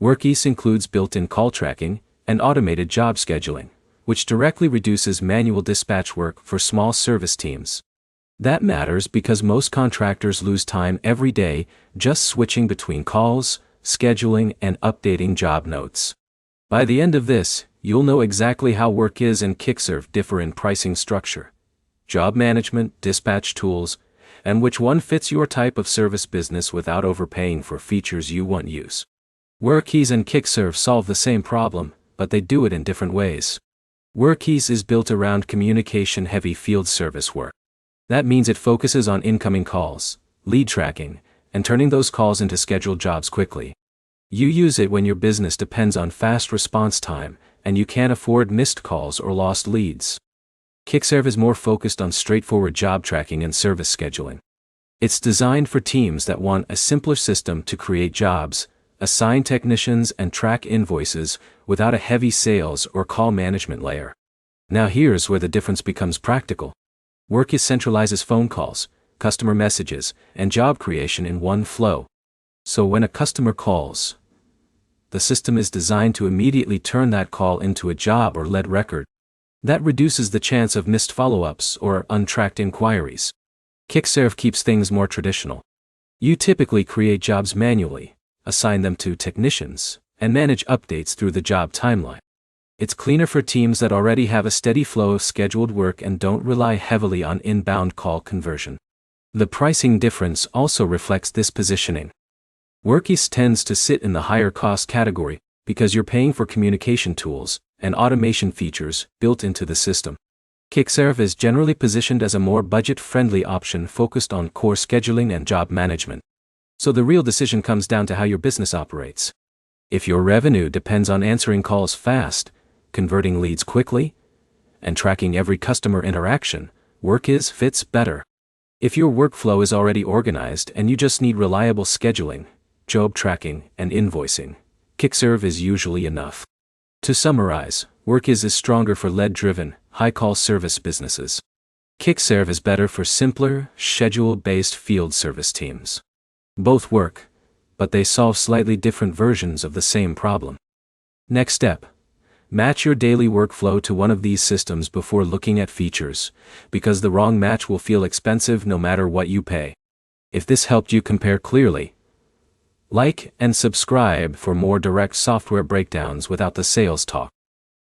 Workiz includes built-in call tracking and automated job scheduling, which directly reduces manual dispatch work for small service teams. That matters because most contractors lose time every day just switching between calls, scheduling, and updating job notes. By the end of this, you'll know exactly how Workiz and Kickserv differ in pricing structure, job management, dispatch tools, and which one fits your type of service business without overpaying for features you won't use. Workiz and Kickserv solve the same problem, but they do it in different ways. Workiz is built around communication-heavy field service work. That means it focuses on incoming calls, lead tracking, and turning those calls into scheduled jobs quickly. You use it when your business depends on fast response time, and you can't afford missed calls or lost leads. Kickserv is more focused on straightforward job tracking and service scheduling. It's designed for teams that want a simpler system to create jobs, assign technicians, and track invoices without a heavy sales or call management layer. Now here's where the difference becomes practical. Workiz centralizes phone calls, customer messages, and job creation in one flow. So when a customer calls, the system is designed to immediately turn that call into a job or lead record. That reduces the chance of missed follow-ups or untracked inquiries. Kickserv keeps things more traditional. You typically create jobs manually, assign them to technicians, and manage updates through the job timeline. It's cleaner for teams that already have a steady flow of scheduled work and don't rely heavily on inbound call conversion. The pricing difference also reflects this positioning. Workiz tends to sit in the higher cost category because you're paying for communication tools and automation features built into the system. Kickserv is generally positioned as a more budget-friendly option focused on core scheduling and job management. So the real decision comes down to how your business operates. If your revenue depends on answering calls fast, converting leads quickly, and tracking every customer interaction, Workiz fits better. If your workflow is already organized and you just need reliable scheduling, job tracking, and invoicing, Kickserv is usually enough. To summarize, Workiz is stronger for lead-driven, high-call service businesses. Kickserv is better for simpler, schedule-based field service teams. Both work, but they solve slightly different versions of the same problem. Next step. Match your daily workflow to one of these systems before looking at features, because the wrong match will feel expensive no matter what you pay. If this helped you compare clearly, like and subscribe for more direct software breakdowns without the sales talk.